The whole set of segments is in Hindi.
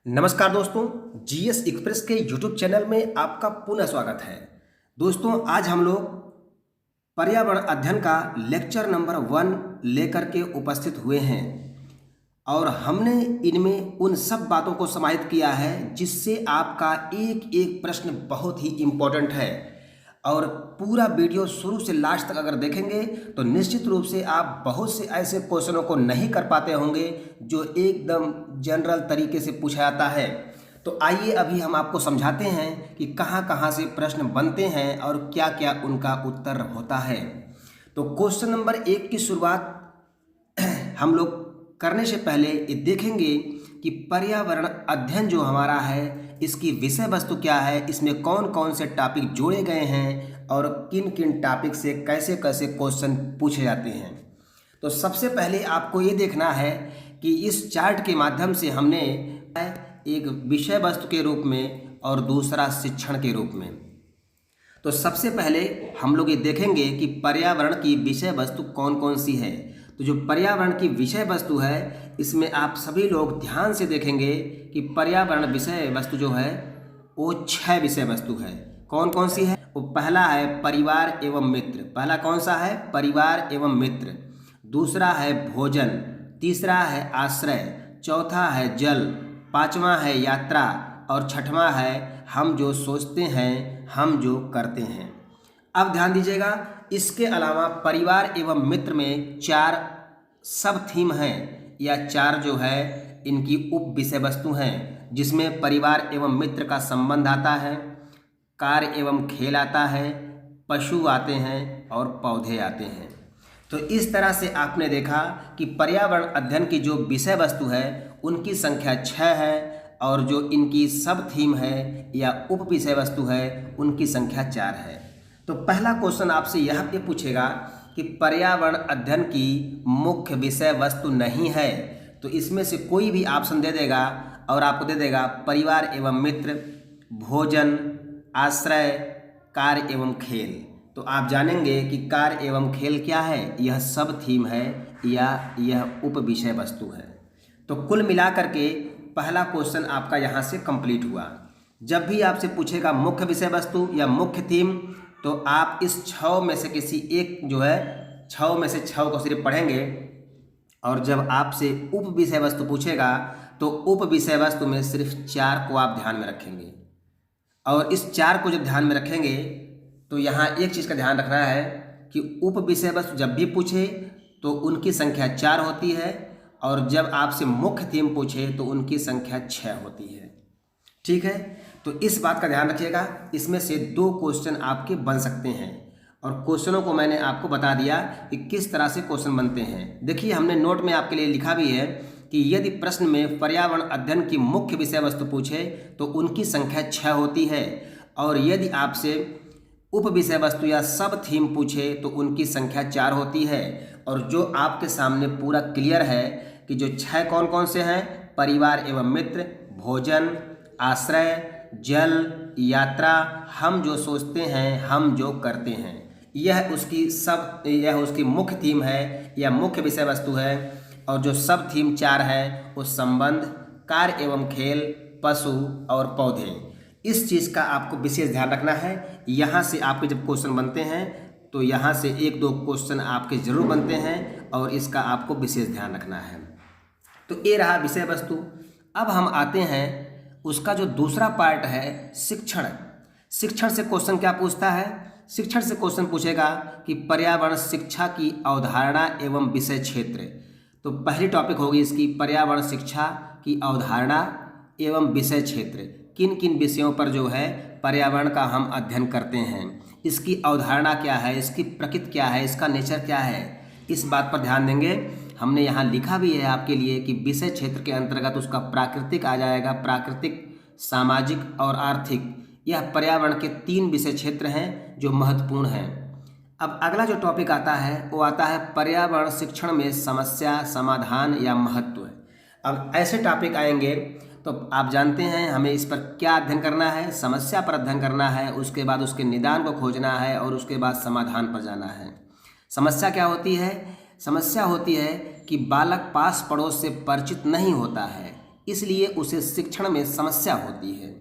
नमस्कार दोस्तों, जीएस एक्सप्रेस के यूट्यूब चैनल में आपका पुनः स्वागत है। दोस्तों, आज हम लोग पर्यावरण अध्ययन का लेक्चर नंबर 1 लेकर के उपस्थित हुए हैं और हमने इनमें उन सब बातों को समाहित किया है जिससे आपका एक एक प्रश्न बहुत ही इम्पोर्टेंट है। और पूरा वीडियो शुरू से लास्ट तक अगर देखेंगे तो निश्चित रूप से आप बहुत से ऐसे क्वेश्चनों को नहीं कर पाते होंगे जो एकदम जनरल तरीके से पूछा जाता है। तो आइए अभी हम आपको समझाते हैं कि कहाँ कहाँ से प्रश्न बनते हैं और क्या क्या उनका उत्तर होता है। तो क्वेश्चन नंबर 1 की शुरुआत हम लोग करने से पहले ये देखेंगे कि पर्यावरण अध्ययन जो हमारा है इसकी विषय वस्तु क्या है, इसमें कौन कौन से टॉपिक जोड़े गए हैं और किन किन टॉपिक से कैसे कैसे क्वेश्चन पूछे जाते हैं। तो सबसे पहले आपको ये देखना है कि इस चार्ट के माध्यम से हमने एक विषय वस्तु के रूप में और दूसरा शिक्षण के रूप में। तो सबसे पहले हम लोग ये देखेंगे कि पर्यावरण की विषय वस्तु कौन कौन सी है। तो जो पर्यावरण की विषय वस्तु है इसमें आप सभी लोग ध्यान से देखेंगे कि पर्यावरण विषय वस्तु जो है वो 6 विषय वस्तु है। कौन कौन सी है? वो पहला है परिवार एवं मित्र। पहला कौन सा है? परिवार एवं मित्र। दूसरा है भोजन। तीसरा है आश्रय। चौथा है जल। पांचवा है यात्रा और छठवां है हम जो सोचते हैं, हम जो करते हैं। अब ध्यान दीजिएगा, इसके अलावा परिवार एवं मित्र में 4 सब थीम हैं या 4 जो है इनकी उप विषय वस्तु हैं, जिसमें परिवार एवं मित्र का संबंध आता है, कार्य एवं खेल आता है, पशु आते हैं और पौधे आते हैं। तो इस तरह से आपने देखा कि पर्यावरण अध्ययन की जो विषय वस्तु है उनकी संख्या 6 है और जो इनकी सब थीम है या उप विषय वस्तु है उनकी संख्या 4 है। तो पहला क्वेश्चन आपसे यहाँ पे पूछेगा कि पर्यावरण अध्ययन की मुख्य विषय वस्तु नहीं है, तो इसमें से कोई भी ऑप्शन दे देगा और आपको दे देगा परिवार एवं मित्र, भोजन, आश्रय, कार्य एवं खेल। तो आप जानेंगे कि कार्य एवं खेल क्या है, यह सब थीम है या यह उप विषय वस्तु है। तो कुल मिलाकर के पहला क्वेश्चन आपका यहाँ से कंप्लीट हुआ। जब भी आपसे पूछेगा मुख्य विषय वस्तु या मुख्य थीम तो आप इस 6 में से किसी एक जो है 6 में से 6 को सिर्फ पढ़ेंगे और जब आपसे उप विषय वस्तु पूछेगा तो उप विषय वस्तु में सिर्फ 4 को आप ध्यान में रखेंगे। और इस 4 को जब ध्यान में रखेंगे तो यहाँ एक चीज़ का ध्यान रखना है कि उप विषय वस्तु जब भी पूछे तो उनकी संख्या 4 होती है और जब आपसे मुख्य थीम पूछे तो उनकी संख्या 6 होती है। ठीक है, तो इस बात का ध्यान रखिएगा। इसमें से 2 क्वेश्चन आपके बन सकते हैं और क्वेश्चनों को मैंने आपको बता दिया कि किस तरह से क्वेश्चन बनते हैं। देखिए, हमने नोट में आपके लिए लिखा भी है कि यदि प्रश्न में पर्यावरण अध्ययन की मुख्य विषय वस्तु पूछे तो उनकी संख्या 6 होती है और यदि आपसे उप विषय वस्तु या सब थीम पूछे तो उनकी संख्या 4 होती है। और जो आपके सामने पूरा क्लियर है कि जो 6 कौन कौन से हैं, परिवार एवं मित्र, भोजन, आश्रय, जल, यात्रा, हम जो सोचते हैं, हम जो करते हैं, यह उसकी मुख्य थीम है या मुख्य विषय वस्तु है। और जो सब थीम 4 है वो संबंध, कार्य एवं खेल, पशु और पौधे। इस चीज़ का आपको विशेष ध्यान रखना है। यहाँ से आपके जब क्वेश्चन बनते हैं तो यहाँ से 1-2 क्वेश्चन आपके जरूर बनते हैं और इसका आपको विशेष ध्यान रखना है। तो ये रहा विषय वस्तु। अब हम आते हैं उसका जो दूसरा पार्ट है शिक्षण। शिक्षण से क्वेश्चन क्या पूछता है? शिक्षण से क्वेश्चन पूछेगा कि पर्यावरण शिक्षा की अवधारणा एवं विषय क्षेत्र। तो पहली टॉपिक होगी इसकी पर्यावरण शिक्षा की अवधारणा एवं विषय क्षेत्र। किन किन विषयों पर जो है पर्यावरण का हम अध्ययन करते हैं, इसकी अवधारणा क्या है, इसकी प्रकृति क्या है, इसका नेचर क्या है, इस बात पर ध्यान देंगे। हमने यहाँ लिखा भी है आपके लिए कि विषय क्षेत्र के अंतर्गत उसका प्राकृतिक आ जाएगा, प्राकृतिक, सामाजिक और आर्थिक। यह पर्यावरण के 3 विषय क्षेत्र हैं जो महत्वपूर्ण हैं। अब अगला जो टॉपिक आता है वो आता है पर्यावरण शिक्षण में समस्या समाधान या महत्व। अब ऐसे टॉपिक आएंगे तो आप जानते हैं हमें इस पर क्या अध्ययन करना है, समस्या पर अध्ययन करना है, उसके बाद उसके निदान को खोजना है और उसके बाद समाधान पर जाना है। समस्या क्या होती है? समस्या होती है कि बालक पास पड़ोस से परिचित नहीं होता है, इसलिए उसे शिक्षण में समस्या होती है।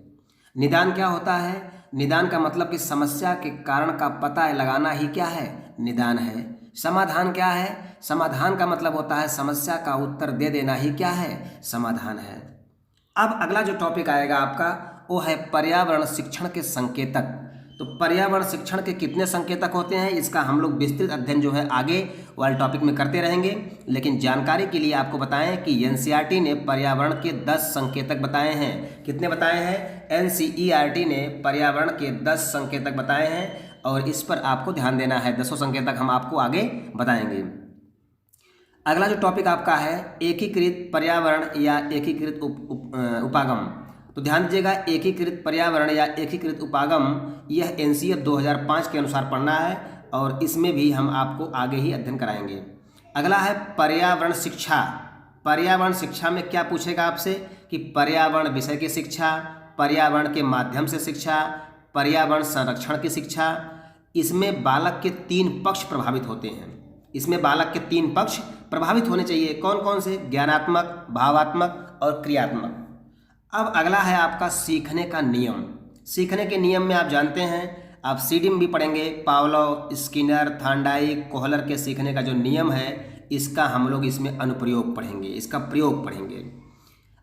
निदान क्या होता है? निदान का मतलब कि समस्या के कारण का पता लगाना ही क्या है? निदान है। समाधान क्या है? समाधान का मतलब होता है समस्या का उत्तर दे देना ही क्या है? समाधान है। अब अगला जो टॉपिक आएगा आपका वो है पर्यावरण शिक्षण के संकेतक। तो पर्यावरण शिक्षण के कितने संकेतक होते हैं इसका हम लोग विस्तृत अध्ययन जो है आगे वाले टॉपिक में करते रहेंगे, लेकिन जानकारी के लिए आपको बताएं कि एनसीईआरटी ने पर्यावरण के 10 संकेतक बताए हैं। कितने बताए हैं? एनसीईआरटी ने पर्यावरण के 10 संकेतक बताए हैं और इस पर आपको ध्यान देना है। 10 संकेतक हम आपको आगे बताएंगे। अगला जो टॉपिक आपका है एकीकृत पर्यावरण या एकीकृत उपागम। तो ध्यान दीजिएगा, एकीकृत पर्यावरण या एकीकृत उपागम यह एनसीईआरटी 2005 के अनुसार पढ़ना है और इसमें भी हम आपको आगे ही अध्ययन कराएंगे। अगला है पर्यावरण शिक्षा। पर्यावरण शिक्षा में क्या पूछेगा आपसे कि पर्यावरण विषय की शिक्षा, पर्यावरण के माध्यम से शिक्षा, पर्यावरण संरक्षण की शिक्षा। इसमें बालक के 3 पक्ष प्रभावित होते हैं। इसमें बालक के 3 पक्ष प्रभावित होने चाहिए। कौन कौन से? ज्ञानात्मक, भावात्मक और क्रियात्मक। अब अगला है आपका सीखने का नियम। सीखने के नियम में आप जानते हैं, आप सीडी में भी पढ़ेंगे, पावलोव, स्किनर, थार्नडाइक, कोहलर के सीखने का जो नियम है इसका हम लोग इसमें अनुप्रयोग पढ़ेंगे, इसका प्रयोग पढ़ेंगे।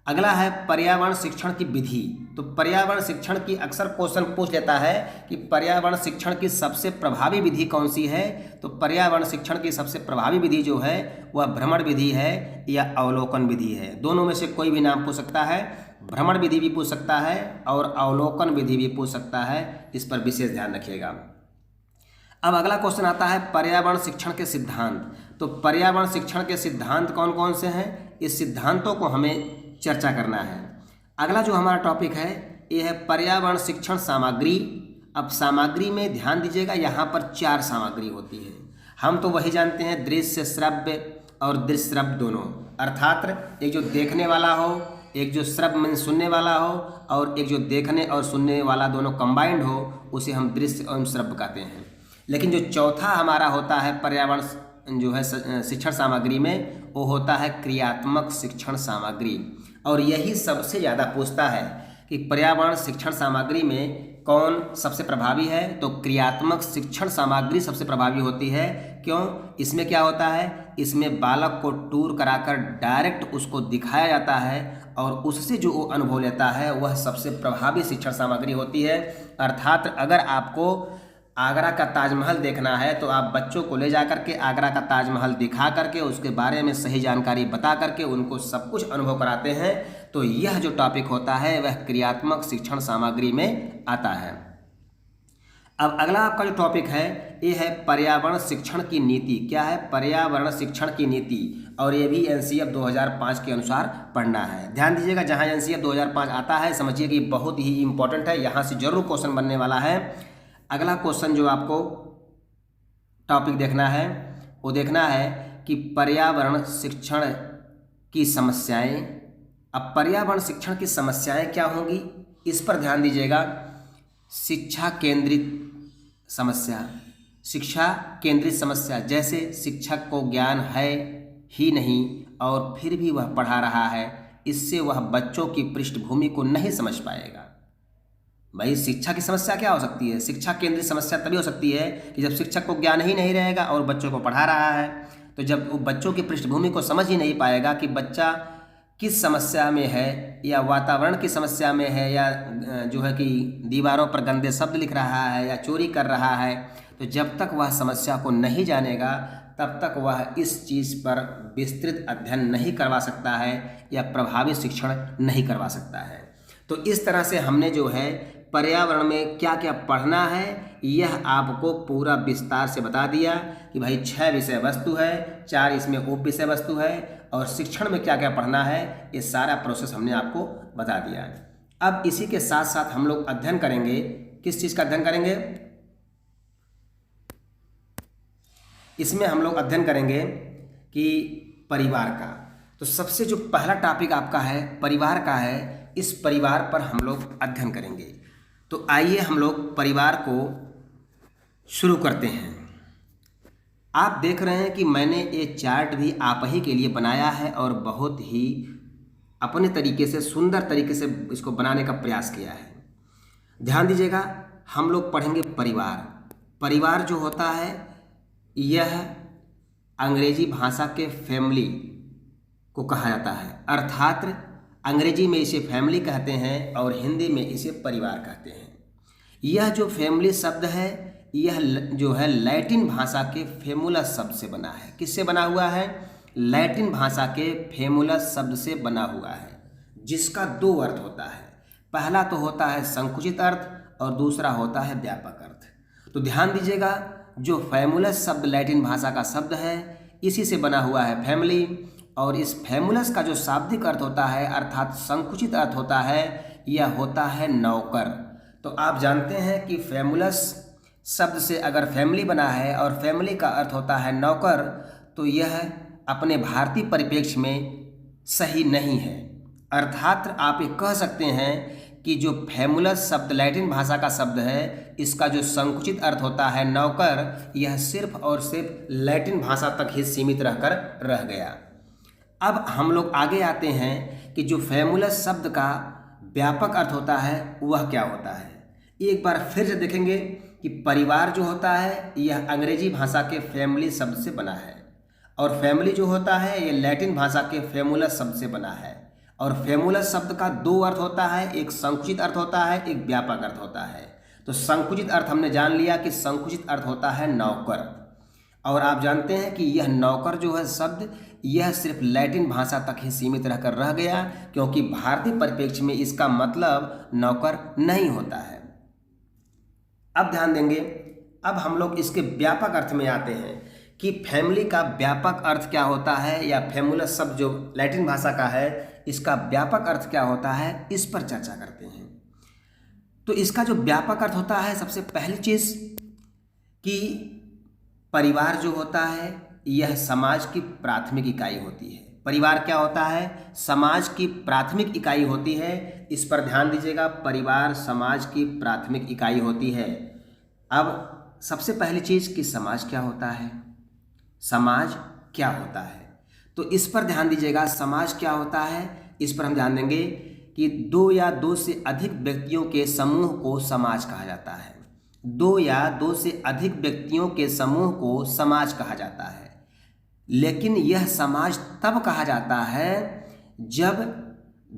अगला है पर्यावरण शिक्षण की विधि। तो पर्यावरण शिक्षण की अक्सर क्वेश्चन पूछ लेता है कि पर्यावरण शिक्षण की सबसे प्रभावी विधि कौन सी है। तो पर्यावरण शिक्षण की सबसे प्रभावी विधि जो है वह भ्रमण विधि है या अवलोकन विधि है। दोनों में से कोई भी नाम पूछ सकता है, भ्रमण विधि भी पूछ सकता है और अवलोकन विधि भी पूछ सकता है। इस पर विशेष ध्यान रखिएगा। अब अगला क्वेश्चन आता है पर्यावरण शिक्षण के सिद्धांत। तो पर्यावरण शिक्षण के सिद्धांत कौन कौन से हैं, इस सिद्धांतों को हमें चर्चा करना है। अगला जो हमारा टॉपिक है ये है पर्यावरण शिक्षण सामग्री। अब सामग्री में ध्यान दीजिएगा, यहाँ पर 4 सामग्री होती है। हम तो वही जानते हैं दृश्य श्रव्य और दृश्य श्रव्य दोनों, अर्थात एक जो देखने वाला हो, एक जो श्रव्य में सुनने वाला हो और एक जो देखने और सुनने वाला दोनों कंबाइंड हो, उसे हम दृश्य एवं श्रव्य कहते हैं। लेकिन जो चौथा हमारा होता है पर्यावरण जो है शिक्षण सामग्री में, वो होता है क्रियात्मक शिक्षण सामग्री। और यही सबसे ज़्यादा पूछता है कि पर्यावरण शिक्षण सामग्री में कौन सबसे प्रभावी है। तो क्रियात्मक शिक्षण सामग्री सबसे प्रभावी होती है। क्यों? इसमें क्या होता है, इसमें बालक को टूर कराकर डायरेक्ट उसको दिखाया जाता है और उससे जो वो अनुभव लेता है वह सबसे प्रभावी शिक्षण सामग्री होती है। अर्थात अगर आपको आगरा का ताजमहल देखना है तो आप बच्चों को ले जा करके आगरा का ताजमहल दिखा करके उसके बारे में सही जानकारी बता करके उनको सब कुछ अनुभव कराते हैं। तो यह जो टॉपिक होता है वह क्रियात्मक शिक्षण सामग्री में आता है। अब अगला आपका जो टॉपिक है ये है पर्यावरण शिक्षण की नीति। क्या है? पर्यावरण शिक्षण की नीति। और ये भी एनसीईआरटी 2005 के अनुसार पढ़ना है। ध्यान दीजिएगा, जहाँ एनसीईआरटी 2005 आता है समझिए कि बहुत ही इंपॉर्टेंट है, यहाँ से जरूर क्वेश्चन बनने वाला है। अगला क्वेश्चन जो आपको टॉपिक देखना है वो देखना है कि पर्यावरण शिक्षण की समस्याएं। अब पर्यावरण शिक्षण की समस्याएं क्या होंगी इस पर ध्यान दीजिएगा। शिक्षा केंद्रित समस्या, शिक्षा केंद्रित समस्या, जैसे शिक्षक को ज्ञान है ही नहीं और फिर भी वह पढ़ा रहा है, इससे वह बच्चों की पृष्ठभूमि को नहीं समझ पाएगा। भाई शिक्षा की समस्या क्या हो सकती है? शिक्षा केंद्रित समस्या तभी हो सकती है कि जब शिक्षक को ज्ञान ही नहीं रहेगा और बच्चों को पढ़ा रहा है, तो जब वो बच्चों की पृष्ठभूमि को समझ ही नहीं पाएगा कि बच्चा किस समस्या में है, या वातावरण की समस्या में है, या जो है कि दीवारों पर गंदे शब्द लिख रहा है या चोरी कर रहा है, तो जब तक वह समस्या को नहीं जानेगा तब तक वह इस चीज़ पर विस्तृत अध्ययन नहीं करवा सकता है या प्रभावी शिक्षण नहीं करवा सकता है। तो इस तरह से हमने जो है पर्यावरण में क्या क्या पढ़ना है यह आपको पूरा विस्तार से बता दिया कि भाई 6 विषय वस्तु है, 4 इसमें उप विषय वस्तु है और शिक्षण में क्या क्या पढ़ना है, ये सारा प्रोसेस हमने आपको बता दिया है। अब इसी के साथ साथ हम लोग अध्ययन करेंगे, किस चीज़ का अध्ययन करेंगे? इसमें हम लोग अध्ययन करेंगे कि परिवार का। तो सबसे जो पहला टॉपिक आपका है परिवार का है, इस परिवार पर हम लोग अध्ययन करेंगे। तो आइए हम लोग परिवार को शुरू करते हैं। आप देख रहे हैं कि मैंने ये चार्ट भी आप ही के लिए बनाया है और बहुत ही अपने तरीके से, सुंदर तरीके से इसको बनाने का प्रयास किया है। ध्यान दीजिएगा, हम लोग पढ़ेंगे परिवार। परिवार जो होता है यह अंग्रेजी भाषा के फैमिली को कहा जाता है, अर्थात अंग्रेजी में इसे फैमिली कहते हैं और हिंदी में इसे परिवार कहते हैं। यह जो फैमिली शब्द है यह जो है लैटिन भाषा के फेमुलस शब्द से बना है। किससे बना हुआ है? लैटिन भाषा के फेमुलस शब्द से बना हुआ है, जिसका दो अर्थ होता है। पहला तो होता है संकुचित अर्थ और दूसरा होता है व्यापक अर्थ। तो ध्यान दीजिएगा, जो फेमुलस शब्द लैटिन भाषा का शब्द है इसी से बना हुआ है फैमिली, और इस फेमुलस का जो शाब्दिक अर्थ होता है अर्थात संकुचित अर्थ होता है यह होता है नौकर। तो आप जानते हैं कि फेमुलस शब्द से अगर फैमिली बना है और फैमिली का अर्थ होता है नौकर, तो यह अपने भारतीय परिप्रेक्ष्य में सही नहीं है। अर्थात आप ये कह सकते हैं कि जो फेमुलस शब्द लैटिन भाषा का शब्द है इसका जो संकुचित अर्थ होता है नौकर, यह सिर्फ और सिर्फ लैटिन भाषा तक ही सीमित रहकर रह गया। अब हम लोग आगे आते हैं कि जो फेमुलस शब्द का व्यापक अर्थ होता है वह क्या होता है। एक बार फिर से देखेंगे कि परिवार जो होता है यह अंग्रेजी भाषा के फैमिली शब्द से बना है, और फैमिली जो होता है यह लैटिन भाषा के फेमुलस शब्द से बना है। और फेमुलस शब्द का दो अर्थ होता है, एक संकुचित अर्थ होता है, एक व्यापक अर्थ होता है। तो संकुचित अर्थ हमने जान लिया कि संकुचित अर्थ होता है नौकर, और आप जानते हैं कि यह नौकर जो है शब्द यह सिर्फ लैटिन भाषा तक ही सीमित रहकर रह गया, क्योंकि भारतीय परिप्रेक्ष्य में इसका मतलब नौकर नहीं होता है। अब ध्यान देंगे, अब हम लोग इसके व्यापक अर्थ में आते हैं कि फैमिली का व्यापक अर्थ क्या होता है, या फेमुलस शब्द जो लैटिन भाषा का है इसका व्यापक अर्थ क्या होता है, इस पर चर्चा करते हैं। तो इसका जो व्यापक अर्थ होता है, सबसे पहली चीज़ कि परिवार जो होता है यह समाज की प्राथमिक इकाई होती है। परिवार क्या होता है? समाज की प्राथमिक इकाई होती है। इस पर ध्यान दीजिएगा, परिवार समाज की प्राथमिक इकाई होती है। अब सबसे पहली चीज़ कि समाज क्या होता है, समाज क्या होता है, तो इस पर ध्यान दीजिएगा। समाज क्या होता है इस पर हम ध्यान देंगे कि दो या दो से अधिक व्यक्तियों के समूह को समाज कहा जाता है। दो या दो से अधिक व्यक्तियों के समूह को समाज कहा जाता है, लेकिन यह समाज तब कहा जाता है जब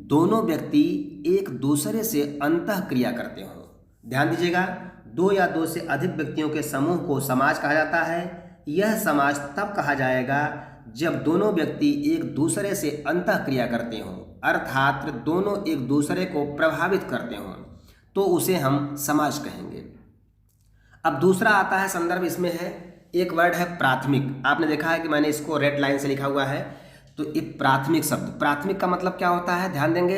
दोनों व्यक्ति एक दूसरे से अंतःक्रिया करते हों। ध्यान दीजिएगा, दो या दो से अधिक व्यक्तियों के समूह को समाज कहा जाता है। यह समाज तब कहा जाएगा जब दोनों व्यक्ति एक दूसरे से अंतःक्रिया करते हों, अर्थात दोनों एक दूसरे को प्रभावित करते हों, तो उसे हम समाज कहेंगे। अब दूसरा आता है संदर्भ, इसमें है एक वर्ड है प्राथमिक। आपने देखा है कि मैंने इसको रेड लाइन से लिखा हुआ है। तो ये प्राथमिक शब्द, प्राथमिक का मतलब क्या होता है, ध्यान देंगे।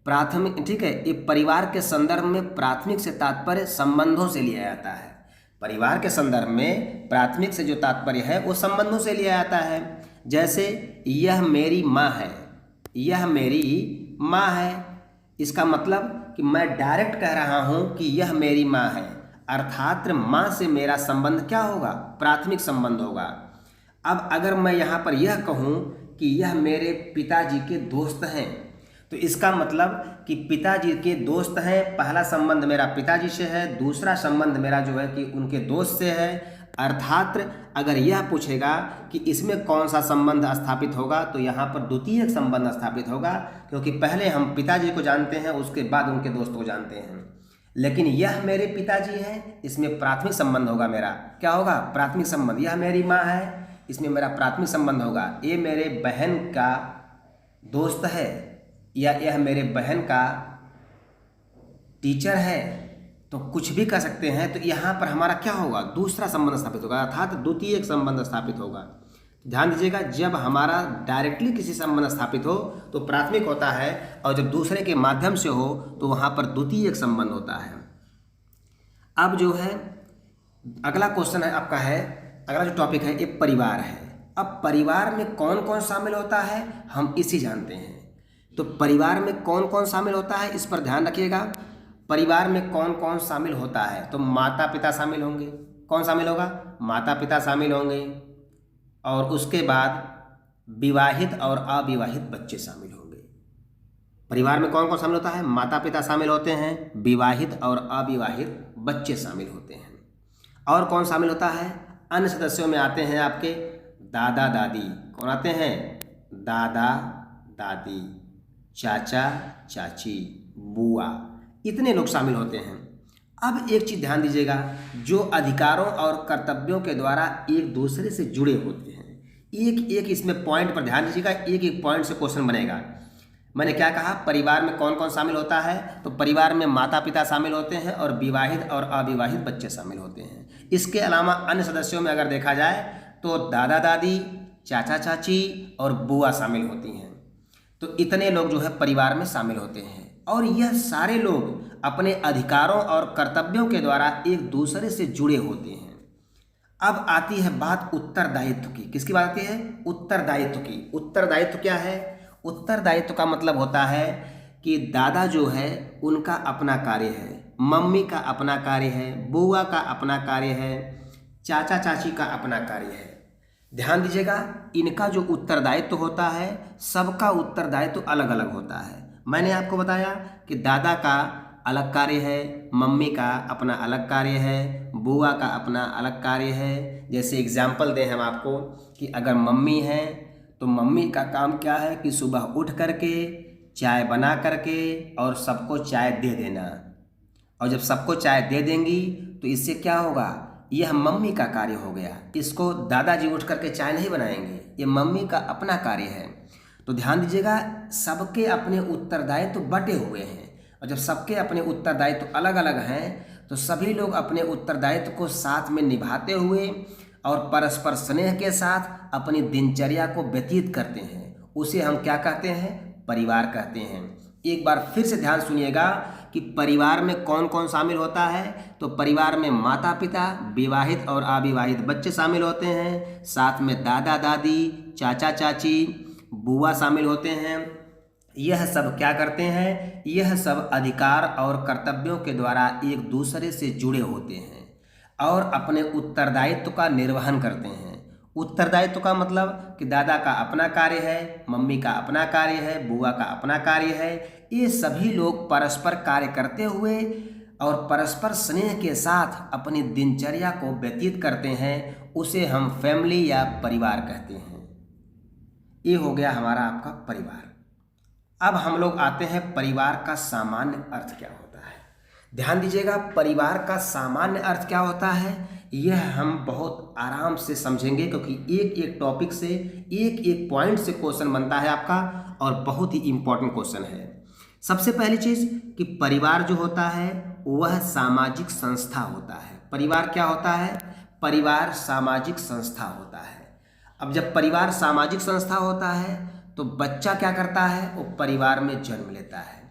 प्राथमिक, ठीक है, ये परिवार के संदर्भ में प्राथमिक से तात्पर्य संबंधों से लिया जाता है। परिवार के संदर्भ में प्राथमिक से जो तात्पर्य है वो संबंधों से लिया जाता है। जैसे यह मेरी माँ है, यह मेरी माँ है, इसका मतलब कि मैं डायरेक्ट कह रहा हूँ कि यह मेरी माँ है, अर्थात माँ से मेरा संबंध क्या होगा, प्राथमिक संबंध होगा। अब अगर मैं यहाँ पर यह कहूँ कि यह मेरे पिताजी के दोस्त हैं, तो इसका मतलब कि पिताजी के दोस्त हैं, पहला संबंध मेरा पिताजी से है, दूसरा संबंध मेरा जो है कि उनके दोस्त से है। अर्थात अगर यह पूछेगा कि इसमें कौन सा संबंध स्थापित होगा, तो यहाँ पर द्वितीयक संबंध स्थापित होगा, क्योंकि पहले हम पिताजी को जानते हैं, उसके बाद उनके दोस्त को जानते हैं। लेकिन यह मेरे पिताजी हैं, इसमें प्राथमिक संबंध होगा मेरा, क्या होगा, प्राथमिक संबंध। यह मेरी माँ है, इसमें मेरा प्राथमिक संबंध होगा। ये मेरे बहन का दोस्त है, या यह मेरे बहन का टीचर है, तो कुछ भी कर सकते हैं। तो यहाँ पर हमारा क्या होगा, दूसरा संबंध स्थापित होगा, अर्थात द्वितीयक संबंध स्थापित होगा। ध्यान दीजिएगा, जब हमारा डायरेक्टली किसी संबंध स्थापित हो तो प्राथमिक होता है, और जब दूसरे के माध्यम से हो तो वहाँ पर द्वितीयक संबंध होता है। अब जो है अगला क्वेश्चन है आपका, है अगला जो टॉपिक है ये परिवार है। अब परिवार में कौन कौन शामिल होता है हम इसी जानते हैं। तो परिवार में कौन कौन शामिल होता है इस पर ध्यान रखिएगा। परिवार में कौन कौन शामिल होता है, तो माता पिता शामिल होंगे। कौन शामिल होगा, माता पिता शामिल होंगे, और उसके बाद विवाहित और अविवाहित बच्चे शामिल होंगे। परिवार में कौन कौन शामिल होता है? माता पिता शामिल होते हैं, विवाहित और अविवाहित बच्चे शामिल होते हैं। और कौन शामिल होता है? अन्य सदस्यों में आते हैं आपके दादा दादी। कौन आते हैं? दादा दादी, चाचा चाची, बुआ, इतने लोग शामिल होते हैं। अब एक चीज़ ध्यान दीजिएगा, जो अधिकारों और कर्तव्यों के द्वारा एक दूसरे से जुड़े होते हैं। एक एक इसमें पॉइंट पर ध्यान दीजिएगा, एक एक पॉइंट से क्वेश्चन बनेगा। मैंने क्या कहा? परिवार में कौन कौन शामिल होता है? तो परिवार में माता पिता शामिल होते हैं और विवाहित और अविवाहित बच्चे शामिल होते हैं। इसके अलावा अन्य सदस्यों में अगर देखा जाए तो दादा दादी, चाचा चाची और बुआ शामिल होती हैं। तो इतने लोग जो है परिवार में शामिल होते हैं और यह सारे लोग अपने अधिकारों और कर्तव्यों के द्वारा एक दूसरे से जुड़े होते हैं। अब आती है बात उत्तरदायित्व की। किसकी बात आती है? उत्तरदायित्व की। उत्तरदायित्व क्या है? उत्तरदायित्व का मतलब होता है कि दादा जो है उनका अपना कार्य है, मम्मी का अपना कार्य है, बुआ का अपना कार्य है, चाचा चाची का अपना कार्य है। ध्यान दीजिएगा, इनका जो उत्तरदायित्व होता है, सबका उत्तरदायित्व अलग अलग होता है। मैंने आपको बताया कि दादा का अलग कार्य है, मम्मी का अपना अलग कार्य है, बुआ का अपना अलग कार्य है। जैसे एग्जाम्पल दें हम आपको कि अगर मम्मी है तो मम्मी का काम क्या है कि सुबह उठ करके चाय बना करके और सबको चाय दे देना। और जब सबको चाय दे देंगी तो इससे क्या होगा? यह मम्मी का कार्य हो गया। इसको दादाजी उठ करके चाय नहीं बनाएंगे, ये मम्मी का अपना कार्य है। तो ध्यान दीजिएगा, सबके अपने उत्तरदायित्व बटे हुए हैं और जब सबके अपने उत्तरदायित्व अलग अलग हैं तो सभी लोग अपने उत्तरदायित्व को साथ में निभाते हुए और परस्पर स्नेह के साथ अपनी दिनचर्या को व्यतीत करते हैं। उसे हम क्या कहते हैं? परिवार कहते हैं। एक बार फिर से ध्यान सुनिएगा कि परिवार में कौन कौन शामिल होता है। तो परिवार में माता पिता, विवाहित और अविवाहित बच्चे शामिल होते हैं, साथ में दादा दादी, चाचा चाची, बुआ शामिल होते हैं। यह सब क्या करते हैं? यह सब अधिकार और कर्तव्यों के द्वारा एक दूसरे से जुड़े होते हैं और अपने उत्तरदायित्व का निर्वहन करते हैं। उत्तरदायित्व का मतलब कि दादा का अपना कार्य है, मम्मी का अपना कार्य है, बुआ का अपना कार्य है। ये सभी लोग परस्पर कार्य करते हुए और परस्पर स्नेह के साथ अपनी दिनचर्या को व्यतीत करते हैं। उसे हम फैमिली या परिवार कहते हैं। ये हो गया हमारा आपका परिवार। अब हम लोग आते हैं परिवार का सामान्य अर्थ क्या होता है। ध्यान दीजिएगा, परिवार का सामान्य अर्थ क्या होता है यह हम बहुत आराम से समझेंगे, क्योंकि एक एक टॉपिक से एक एक पॉइंट से क्वेश्चन बनता है आपका और बहुत ही इम्पोर्टेंट क्वेश्चन है। सबसे पहली चीज़ कि परिवार जो होता है वह सामाजिक संस्था होता है। परिवार क्या होता है? परिवार सामाजिक संस्था होता है। अब जब परिवार सामाजिक संस्था होता है तो बच्चा क्या करता है? वो परिवार में जन्म लेता है।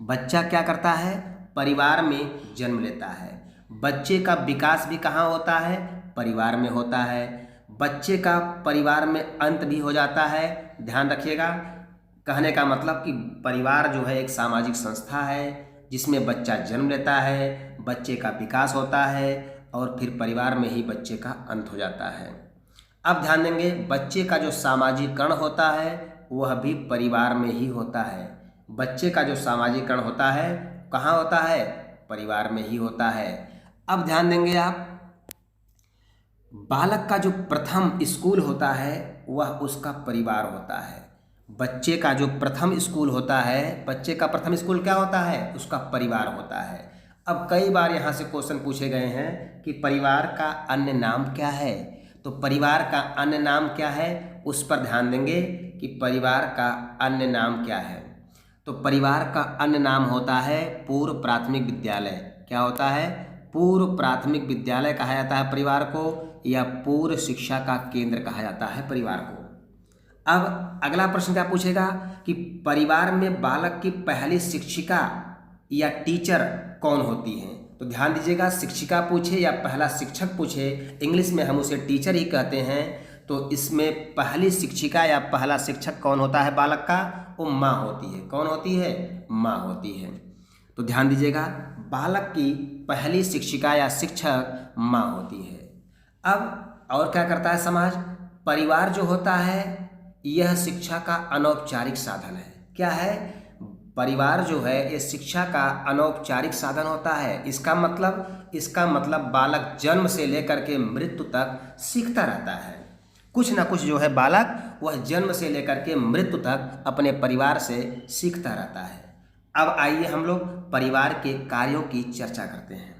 बच्चा क्या करता है? परिवार में जन्म लेता है। बच्चे का विकास भी कहाँ होता है? परिवार में होता है। बच्चे का परिवार में अंत भी हो जाता है। ध्यान रखिएगा, कहने का मतलब कि परिवार जो है एक सामाजिक संस्था है जिसमें बच्चा जन्म लेता है, बच्चे का विकास होता है और फिर परिवार में ही बच्चे का अंत हो जाता है। अब ध्यान देंगे, बच्चे का जो सामाजिकरण होता है वह भी परिवार में ही होता है। बच्चे का जो सामाजिकरण होता है कहाँ होता है? परिवार में ही होता है। अब ध्यान देंगे आप, बालक का जो प्रथम स्कूल होता है वह उसका परिवार होता है। बच्चे का जो प्रथम स्कूल होता है, बच्चे का प्रथम स्कूल क्या होता है? उसका परिवार होता है। अब कई बार यहाँ से क्वेश्चन पूछे गए हैं कि परिवार का अन्य नाम क्या है। तो परिवार का अन्य नाम क्या है उस पर ध्यान देंगे कि परिवार का अन्य नाम क्या है। तो परिवार का अन्य नाम होता है पूर्व प्राथमिक विद्यालय। क्या होता है? पूर्व प्राथमिक विद्यालय कहा जाता है परिवार को, या पूर्व शिक्षा का केंद्र कहा जाता है परिवार को। अब अगला प्रश्न क्या पूछेगा कि परिवार में बालक की पहली शिक्षिका या टीचर कौन होती है। तो ध्यान दीजिएगा, शिक्षिका पूछे या पहला शिक्षक पूछे, इंग्लिश में हम उसे टीचर ही कहते हैं। तो इसमें पहली शिक्षिका या पहला शिक्षक कौन होता है बालक का? वो माँ होती है। कौन होती है? माँ होती है। तो ध्यान दीजिएगा, बालक की पहली शिक्षिका या शिक्षक माँ होती है। अब और क्या करता है समाज? परिवार जो होता है यह शिक्षा का अनौपचारिक साधन है। क्या है? परिवार जो है ये शिक्षा का अनौपचारिक साधन होता है। इसका मतलब बालक जन्म से लेकर के मृत्यु तक सीखता रहता है। कुछ ना कुछ जो है बालक वह जन्म से लेकर के मृत्यु तक अपने परिवार से सीखता रहता है। अब आइए हम लोग परिवार के कार्यों की चर्चा करते हैं।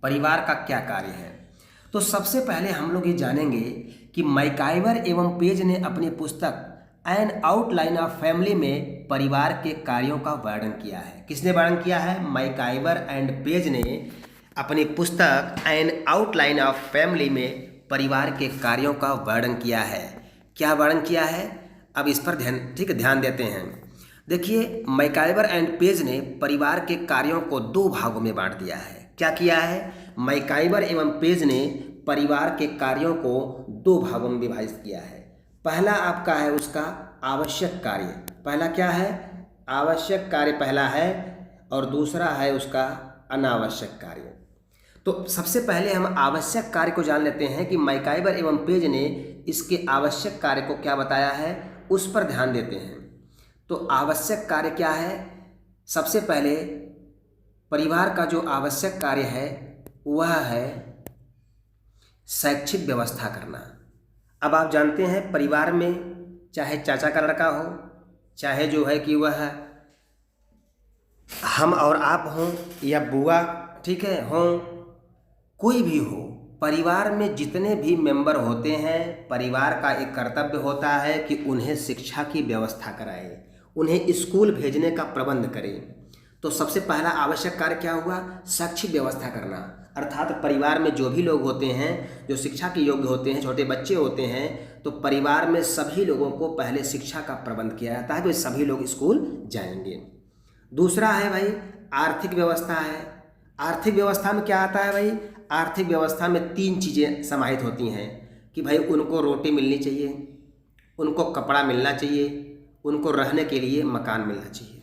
परिवार का क्या कार्य है? तो सबसे पहले हम लोग ये जानेंगे कि मैकाइवर एवं पेज ने अपनी पुस्तक एन आउटलाइन ऑफ फैमिली में परिवार के कार्यों का वर्णन किया है। किसने वर्णन किया है? मैकाइवर एंड पेज ने अपनी पुस्तक एन आउटलाइन ऑफ फैमिली में परिवार के कार्यों का वर्णन किया है। क्या वर्णन किया है? अब इस पर ध्यान देते हैं। देखिए, मैकाइवर एंड पेज ने परिवार के कार्यों को दो भागों में बांट दिया है। क्या किया है? मैकाइवर एवं पेज ने परिवार के कार्यों को दो भागों में विभाजित किया है। पहला आपका है उसका आवश्यक कार्य। पहला क्या है? आवश्यक कार्य पहला है, और दूसरा है उसका अनावश्यक कार्य। तो सबसे पहले हम आवश्यक कार्य को जान लेते हैं कि मैकाइवर एवं पेज ने इसके आवश्यक कार्य को क्या बताया है, उस पर ध्यान देते हैं। तो आवश्यक कार्य क्या है? सबसे पहले परिवार का जो आवश्यक कार्य है वह है शैक्षिक व्यवस्था करना। अब आप जानते हैं परिवार में चाहे चाचा का लड़का हो, चाहे जो है कि वह हम और आप हों या बुआ, ठीक है, हों, कोई भी हो, परिवार में जितने भी मेंबर होते हैं, परिवार का एक कर्तव्य होता है कि उन्हें शिक्षा की व्यवस्था कराएं, उन्हें स्कूल भेजने का प्रबंध करें। तो सबसे पहला आवश्यक कार्य क्या हुआ? शैक्षिक व्यवस्था करना। अर्थात परिवार में जो भी लोग होते हैं जो शिक्षा के योग्य होते हैं, छोटे बच्चे होते हैं, तो परिवार में सभी लोगों को पहले शिक्षा का प्रबंध किया जाता है कि सभी लोग स्कूल जाएंगे। दूसरा है भाई आर्थिक व्यवस्था है। आर्थिक व्यवस्था में क्या आता है भाई? आर्थिक व्यवस्था में तीन चीज़ें समाहित होती हैं कि भाई उनको रोटी मिलनी चाहिए, उनको कपड़ा मिलना चाहिए, उनको रहने के लिए मकान मिलना चाहिए।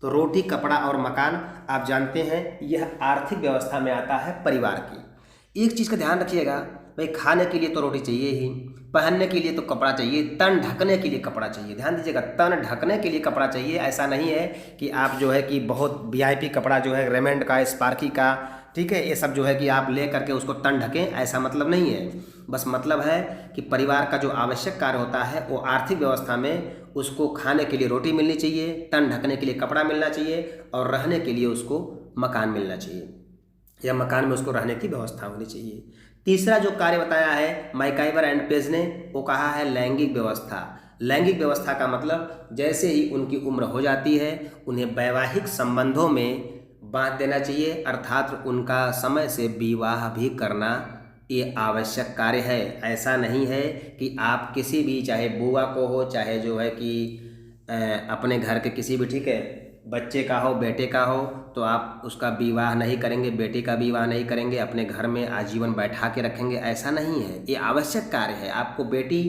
तो रोटी, कपड़ा और मकान आप जानते हैं यह आर्थिक व्यवस्था में आता है परिवार की। एक चीज़ का ध्यान रखिएगा भाई, खाने के लिए तो रोटी चाहिए ही, पहनने के लिए तो कपड़ा चाहिए, तन ढकने के लिए कपड़ा चाहिए। ध्यान दीजिएगा, तन ढकने के लिए कपड़ा चाहिए। ऐसा नहीं है कि आप जो है कि बहुत वीआईपी कपड़ा जो है रेमंड का, स्पार्की का, ठीक है, ये सब जो है कि आप ले करके उसको तन ढकें, ऐसा मतलब नहीं है। बस मतलब है कि परिवार का जो आवश्यक कार्य होता है वो आर्थिक व्यवस्था में उसको खाने के लिए रोटी मिलनी चाहिए, तन ढकने के लिए कपड़ा मिलना चाहिए, और रहने के लिए उसको मकान मिलना चाहिए, या मकान में उसको रहने की व्यवस्था होनी चाहिए। तीसरा जो कार्य बताया है मैकाइवर एंड पेज ने, वो कहा है लैंगिक व्यवस्था। लैंगिक व्यवस्था का मतलब जैसे ही उनकी उम्र हो जाती है उन्हें वैवाहिक संबंधों में बांध देना चाहिए, अर्थात उनका समय से विवाह भी करना ये आवश्यक कार्य है। ऐसा नहीं है कि आप किसी भी, चाहे बुआ को हो, चाहे जो है कि अपने घर के किसी भी, ठीक है, बच्चे का हो, बेटे का हो, तो आप उसका विवाह नहीं करेंगे, बेटी का विवाह नहीं करेंगे, अपने घर में आजीवन बैठा के रखेंगे, ऐसा नहीं है। ये आवश्यक कार्य है। आपको बेटी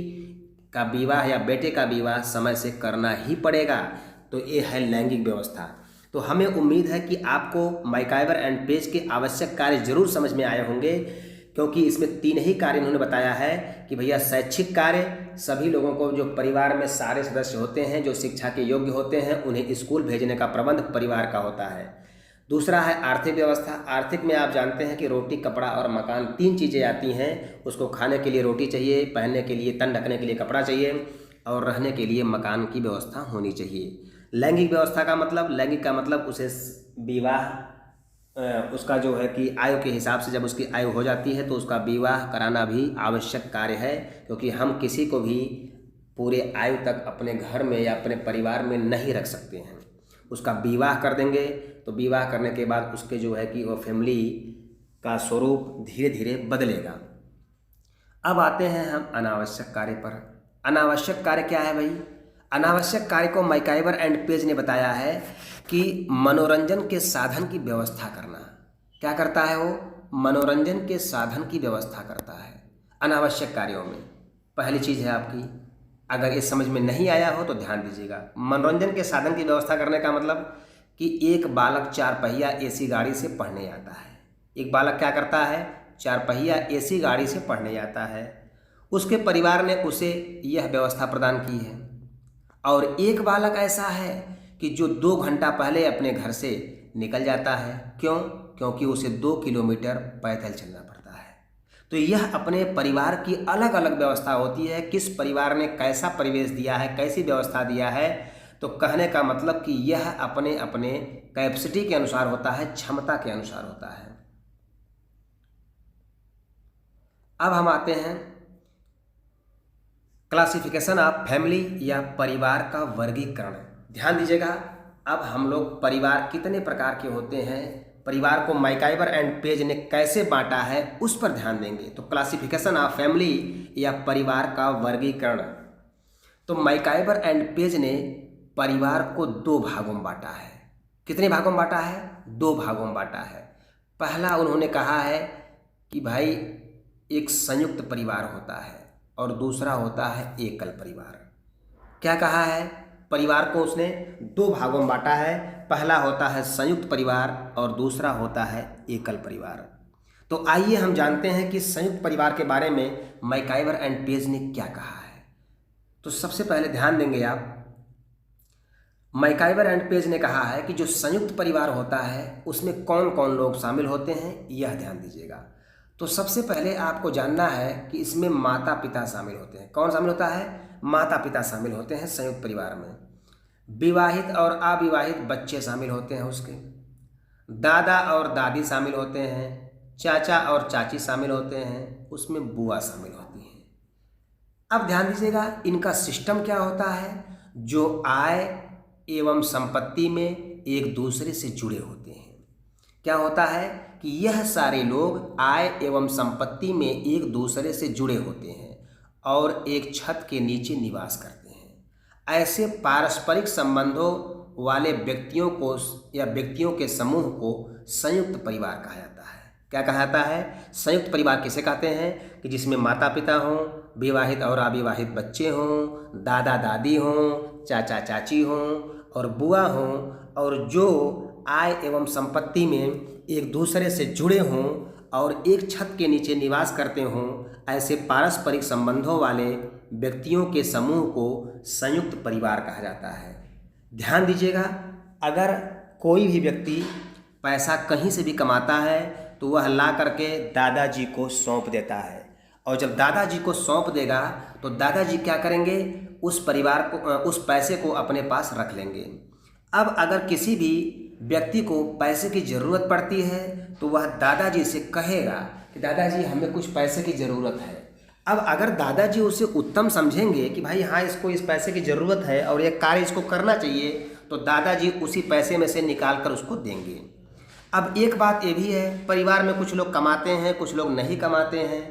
का विवाह या बेटे का विवाह समय से करना ही पड़ेगा। तो ये है लैंगिक व्यवस्था। तो हमें उम्मीद है कि आपको मैकाइवर एंड पेज के आवश्यक कार्य जरूर समझ में आए होंगे, क्योंकि इसमें तीन ही कार्य इन्होंने बताया है कि भैया शैक्षिक कार्य, सभी लोगों को जो परिवार में सारे सदस्य होते हैं जो शिक्षा के योग्य होते हैं उन्हें स्कूल भेजने का प्रबंध परिवार का होता है। दूसरा है आर्थिक व्यवस्था। आर्थिक में आप जानते हैं कि रोटी, कपड़ा और मकान, तीन चीज़ें आती हैं। उसको खाने के लिए रोटी चाहिए, पहनने के लिए, तन ढकने के लिए कपड़ा चाहिए, और रहने के लिए मकान की व्यवस्था होनी चाहिए। लैंगिक व्यवस्था का मतलब, लैंगिक का मतलब उसे विवाह, उसका जो है कि आयु के हिसाब से जब उसकी आयु हो जाती है तो उसका विवाह कराना भी आवश्यक कार्य है, क्योंकि हम किसी को भी पूरे आयु तक अपने घर में या अपने परिवार में नहीं रख सकते हैं। उसका विवाह कर देंगे तो विवाह करने के बाद उसके जो है कि वो फैमिली का स्वरूप धीरे धीरे बदलेगा। अब आते हैं हम अनावश्यक कार्य पर। अनावश्यक कार्य क्या है भाई? अनावश्यक कार्य को मैकाइवर एंड पेज ने बताया है कि मनोरंजन के साधन की व्यवस्था करना। क्या करता है वो? मनोरंजन के साधन की व्यवस्था करता है अनावश्यक कार्यों में। पहली चीज़ है आपकी, अगर ये समझ में नहीं आया हो तो ध्यान दीजिएगा। मनोरंजन के साधन की व्यवस्था करने का मतलब कि एक बालक 4 पहिया एसी गाड़ी से पढ़ने आता है। एक बालक क्या करता है? 4 पहिया एसी गाड़ी से पढ़ने जाता है। उसके परिवार ने उसे यह व्यवस्था प्रदान की है। और एक बालक ऐसा है कि जो 2 घंटा पहले अपने घर से निकल जाता है। क्यों? क्योंकि उसे 2 किलोमीटर पैदल चलना पड़ता है। तो यह अपने परिवार की अलग अलग व्यवस्था होती है, किस परिवार ने कैसा परिवेश दिया है, कैसी व्यवस्था दिया है। तो कहने का मतलब कि यह अपने अपने कैपेसिटी के अनुसार होता है, क्षमता के अनुसार होता है। अब हम आते हैं क्लासिफिकेशन ऑफ फैमिली या परिवार का वर्गीकरण। ध्यान दीजिएगा, अब हम लोग परिवार कितने प्रकार के होते हैं, परिवार को मैकाइवर एंड पेज ने कैसे बांटा है उस पर ध्यान देंगे। तो क्लासिफिकेशन ऑफ फैमिली या परिवार का वर्गीकरण। तो मैकाइवर एंड पेज ने परिवार को 2 भागों में बांटा है। कितने भागों में बांटा है? 2 भागों में बांटा है। पहला उन्होंने कहा है कि भाई एक संयुक्त परिवार होता है और दूसरा होता है एकल परिवार। क्या कहा है? परिवार को उसने 2 भागों में बांटा है। पहला होता है संयुक्त परिवार और दूसरा होता है एकल परिवार। तो आइए हम जानते हैं कि संयुक्त परिवार के बारे में मैकाइवर एंड पेज ने क्या कहा है। तो सबसे पहले ध्यान देंगे आप, मैकाइवर एंड पेज ने कहा है कि जो संयुक्त परिवार होता है उसमें कौन कौन लोग शामिल होते हैं, यह ध्यान दीजिएगा। तो सबसे पहले आपको जानना है कि इसमें माता पिता शामिल होते हैं। कौन शामिल होता है? माता पिता शामिल होते हैं संयुक्त परिवार में। विवाहित और अविवाहित बच्चे शामिल होते हैं उसके। दादा और दादी शामिल होते हैं। चाचा और चाची शामिल होते हैं। उसमें बुआ शामिल होती हैं। अब ध्यान दीजिएगा, इनका सिस्टम क्या होता है? जो आय एवं संपत्ति में एक दूसरे से जुड़े होते हैं। क्या होता है कि यह सारे लोग आय एवं संपत्ति में एक दूसरे से जुड़े होते हैं और एक छत के नीचे निवास करते हैं। ऐसे पारस्परिक संबंधों वाले व्यक्तियों को या व्यक्तियों के समूह को संयुक्त परिवार कहा जाता है। क्या कहा जाता है? संयुक्त परिवार किसे कहते हैं? कि जिसमें माता पिता हों, विवाहित और अविवाहित बच्चे हों, दादा दादी हों, चाचा चाची हों और बुआ हों, और जो आय एवं संपत्ति में एक दूसरे से जुड़े हों और एक छत के नीचे निवास करते हों। ऐसे पारस्परिक संबंधों वाले व्यक्तियों के समूह को संयुक्त परिवार कहा जाता है। ध्यान दीजिएगा, अगर कोई भी व्यक्ति पैसा कहीं से भी कमाता है तो वह ला करके दादाजी को सौंप देता है, और जब दादाजी को सौंप देगा तो दादाजी क्या करेंगे? उस परिवार को, उस पैसे को अपने पास रख लेंगे। अब अगर किसी भी व्यक्ति को पैसे की ज़रूरत पड़ती है तो वह दादाजी से कहेगा कि दादाजी हमें कुछ पैसे की ज़रूरत है। अब अगर दादाजी उसे उत्तम समझेंगे कि भाई हाँ इसको इस पैसे की ज़रूरत है और ये कार्य इसको करना चाहिए, तो दादाजी उसी पैसे में से निकाल कर उसको देंगे। अब एक बात ये भी है, परिवार में कुछ लोग कमाते हैं, कुछ लोग नहीं कमाते हैं।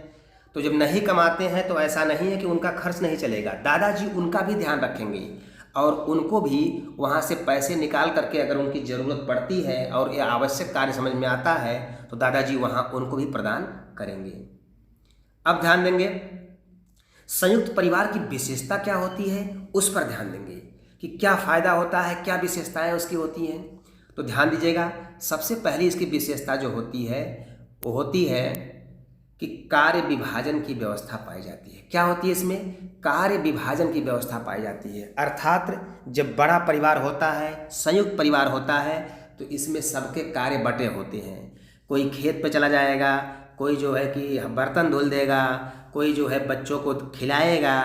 तो जब नहीं कमाते हैं तो ऐसा नहीं है कि उनका खर्च नहीं चलेगा, दादाजी उनका भी ध्यान रखेंगे और उनको भी वहाँ से पैसे निकाल करके अगर उनकी ज़रूरत पड़ती है और ये आवश्यक कार्य समझ में आता है तो दादाजी वहाँ उनको भी प्रदान करेंगे। अब ध्यान देंगे संयुक्त परिवार की विशेषता क्या होती है, उस पर ध्यान देंगे कि क्या फ़ायदा होता है, क्या विशेषताएं उसकी होती हैं। तो ध्यान दीजिएगा, सबसे पहली इसकी विशेषता जो होती है वो होती है कि कार्य विभाजन की व्यवस्था पाई जाती है। क्या होती है इसमें? कार्य विभाजन की व्यवस्था पाई जाती है। अर्थात जब बड़ा परिवार होता है, संयुक्त परिवार होता है, तो इसमें सबके कार्य बटे होते हैं। कोई खेत पे चला जाएगा, कोई जो है कि बर्तन धुल देगा, कोई जो है बच्चों को खिलाएगा,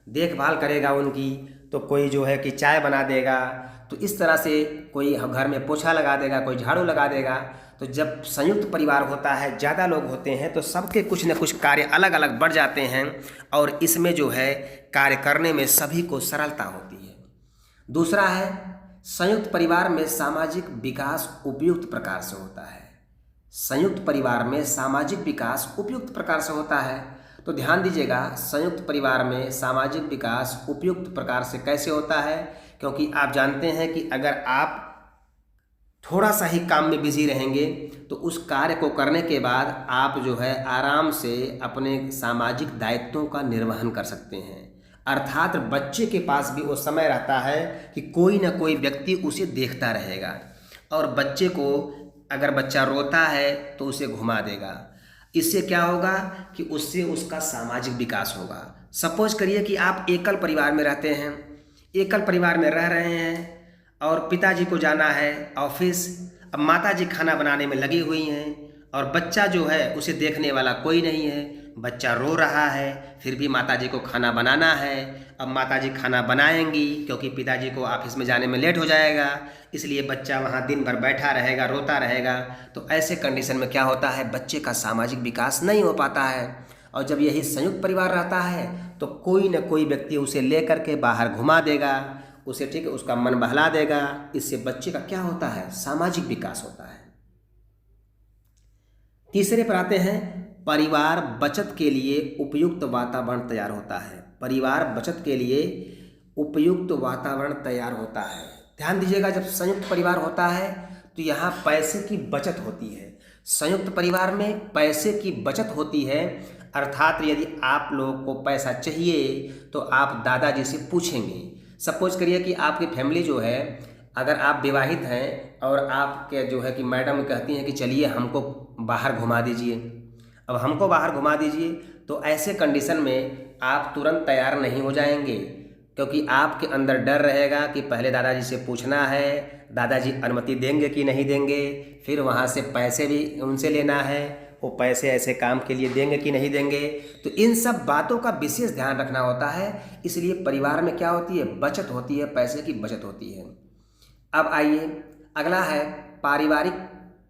देखभाल करेगा उनकी, तो कोई जो है कि चाय बना देगा। तो इस तरह से कोई घर में पोछा लगा देगा, कोई झाड़ू लगा देगा। तो जब संयुक्त परिवार होता है, ज़्यादा लोग होते हैं, तो सबके कुछ न कुछ कार्य अलग अलग बढ़ जाते हैं और इसमें जो है कार्य करने में सभी को सरलता होती है। दूसरा है संयुक्त परिवार में सामाजिक विकास उपयुक्त प्रकार से होता है। संयुक्त परिवार में सामाजिक विकास उपयुक्त प्रकार से होता है। तो ध्यान दीजिएगा, संयुक्त परिवार में सामाजिक विकास उपयुक्त प्रकार से कैसे होता है? क्योंकि आप जानते हैं कि अगर आप थोड़ा सा ही काम में बिजी रहेंगे तो उस कार्य को करने के बाद आप जो है आराम से अपने सामाजिक दायित्वों का निर्वहन कर सकते हैं। अर्थात बच्चे के पास भी वो समय रहता है कि कोई ना कोई व्यक्ति उसे देखता रहेगा, और बच्चे को अगर बच्चा रोता है तो उसे घुमा देगा। इससे क्या होगा कि उससे उसका सामाजिक विकास होगा। सपोज करिए कि आप एकल परिवार में रहते हैं, एकल परिवार में रह रहे हैं और पिताजी को जाना है ऑफिस। अब माताजी खाना बनाने में लगी हुई हैं और बच्चा जो है उसे देखने वाला कोई नहीं है। बच्चा रो रहा है, फिर भी माताजी को खाना बनाना है। अब माताजी खाना बनाएंगी क्योंकि पिताजी को ऑफिस में जाने में लेट हो जाएगा, इसलिए बच्चा वहाँ दिन भर बैठा रहेगा, रोता रहेगा। तो ऐसे कंडीशन में क्या होता है, बच्चे का सामाजिक विकास नहीं हो पाता है। और जब यही संयुक्त परिवार रहता है तो कोई न कोई व्यक्ति उसे लेकर के बाहर घुमा देगा, उसे ठीक है उसका मन बहला देगा। इससे बच्चे का क्या होता है, सामाजिक विकास होता है। तीसरे पर आते हैं, परिवार बचत के लिए उपयुक्त वातावरण तैयार होता है। परिवार बचत के लिए उपयुक्त वातावरण तैयार होता है। ध्यान दीजिएगा, जब संयुक्त परिवार होता है तो यहाँ पैसे की बचत होती है। संयुक्त परिवार में पैसे की बचत होती है, अर्थात यदि आप लोगों को पैसा चाहिए तो आप दादाजी से पूछेंगे। सपोज करिए कि आपकी फैमिली जो है, अगर आप विवाहित हैं और आपके जो है कि मैडम कहती हैं कि चलिए हमको बाहर घुमा दीजिए, अब हमको बाहर घुमा दीजिए, तो ऐसे कंडीशन में आप तुरंत तैयार नहीं हो जाएंगे, क्योंकि आपके अंदर डर रहेगा कि पहले दादाजी से पूछना है, दादाजी अनुमति देंगे कि नहीं देंगे, फिर वहाँ से पैसे भी उनसे लेना है, वो पैसे ऐसे काम के लिए देंगे कि नहीं देंगे। तो इन सब बातों का विशेष ध्यान रखना होता है। इसलिए परिवार में क्या होती है, बचत होती है, पैसे की बचत होती है। अब आइए, अगला है पारिवारिक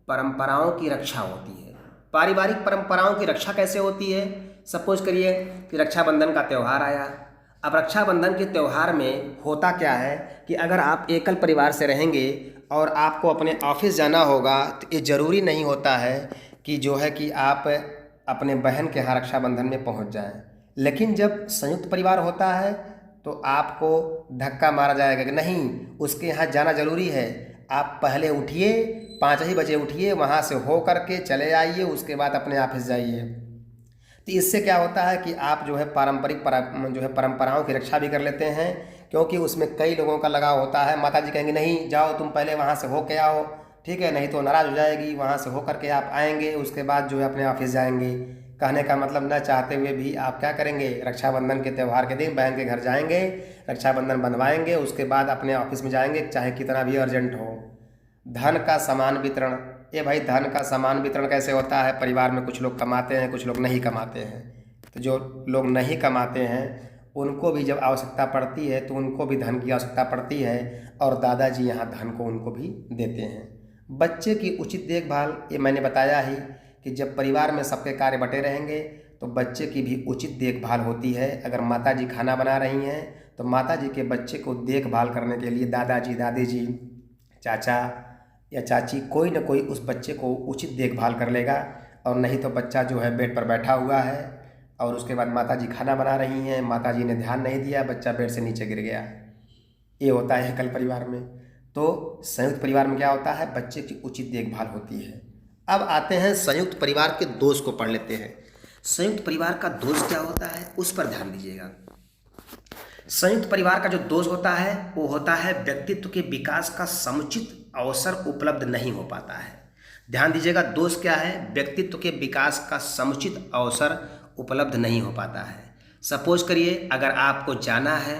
परंपराओं की रक्षा होती है। पारिवारिक परंपराओं की रक्षा कैसे होती है? सपोज करिए कि रक्षाबंधन का त्यौहार आया। अब रक्षाबंधन के त्यौहार में होता क्या है कि अगर आप एकल परिवार से रहेंगे और आपको अपने ऑफिस जाना होगा तो ये ज़रूरी नहीं होता है कि जो है कि आप अपने बहन के यहाँ रक्षाबंधन में पहुँच जाएं। लेकिन जब संयुक्त परिवार होता है तो आपको धक्का मारा जाएगा कि नहीं, उसके यहाँ जाना ज़रूरी है, आप पहले उठिए, 5 ही बजे उठिए, वहाँ से हो करके चले आइए, उसके बाद अपने ऑफिस जाइए। तो इससे क्या होता है कि आप जो है परंपराओं की रक्षा भी कर लेते हैं, क्योंकि उसमें कई लोगों का लगाव होता है। माताजी कहेंगे नहीं जाओ तुम पहले वहाँ से हो के आओ, ठीक है, नहीं तो नाराज़ हो जाएगी, वहाँ से हो करके आप आएंगे, उसके बाद जो है अपने ऑफिस जाएंगे। कहने का मतलब न चाहते हुए भी आप क्या करेंगे, रक्षाबंधन के त्यौहार के दिन बहन के घर जाएंगे, रक्षाबंधन बंधवाएंगे, उसके बाद अपने ऑफिस में जाएंगे, चाहे कितना भी अर्जेंट हो। धन का समान वितरण, ये भाई धन का समान वितरण कैसे होता है? परिवार में कुछ लोग कमाते हैं, कुछ लोग नहीं कमाते हैं। तो जो लोग नहीं कमाते हैं उनको भी जब आवश्यकता पड़ती है तो उनको भी धन की आवश्यकता पड़ती है, और दादाजी यहाँ धन को उनको भी देते हैं। बच्चे की उचित देखभाल, ये मैंने बताया ही कि जब परिवार में सबके कार्य बटे रहेंगे तो बच्चे की भी उचित देखभाल होती है। अगर माताजी खाना बना रही हैं तो माताजी के बच्चे को देखभाल करने के लिए दादाजी, दादी, चाचा या चाची कोई न कोई उस बच्चे को उचित देखभाल कर लेगा। और नहीं तो बच्चा जो है बेड पर बैठा हुआ है और उसके बाद माताजी खाना बना रही हैं, माताजी ने ध्यान नहीं दिया, बच्चा बेड से नीचे गिर गया। ये होता है एकल परिवार में। तो संयुक्त परिवार में क्या होता है, बच्चे की उचित देखभाल होती है। अब आते हैं संयुक्त परिवार के दोष को पढ़ लेते हैं। संयुक्त परिवार का दोष क्या होता है उस पर ध्यान दीजिएगा। संयुक्त परिवार का जो दोष होता है वो होता है व्यक्तित्व के विकास का समुचित अवसर उपलब्ध नहीं हो पाता है। ध्यान दीजिएगा, दोष क्या है, व्यक्तित्व के विकास का समुचित अवसर उपलब्ध नहीं हो पाता है। सपोज करिए अगर आपको जाना है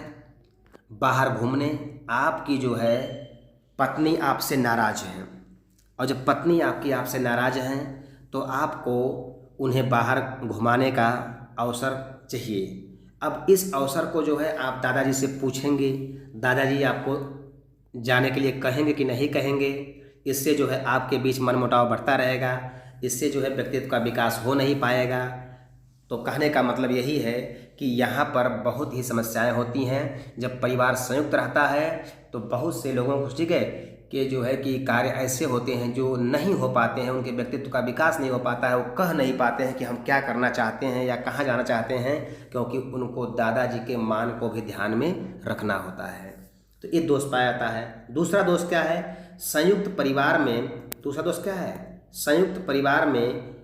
बाहर घूमने, आपकी जो है पत्नी आपसे नाराज है, और जब पत्नी आपकी आपसे नाराज हैं तो आपको उन्हें बाहर घुमाने का अवसर चाहिए। अब इस अवसर को जो है आप दादाजी से पूछेंगे, दादाजी आपको जाने के लिए कहेंगे कि नहीं कहेंगे। इससे जो है आपके बीच मनमुटाव बढ़ता रहेगा, इससे जो है व्यक्तित्व का विकास हो नहीं पाएगा। तो कहने का मतलब यही है कि यहाँ पर बहुत ही समस्याएं होती हैं। जब परिवार संयुक्त रहता है तो बहुत से लोगों को ठीक है कि जो है कि कार्य ऐसे होते हैं जो नहीं हो पाते हैं, उनके व्यक्तित्व का विकास नहीं हो पाता है, वो कह नहीं पाते हैं कि हम क्या करना चाहते हैं या कहाँ जाना चाहते हैं, क्योंकि उनको दादाजी के मान को भी ध्यान में रखना होता है। तो ये दोष पाया जाता है। दूसरा दोष क्या है, संयुक्त परिवार में दूसरा दोष क्या है, संयुक्त परिवार में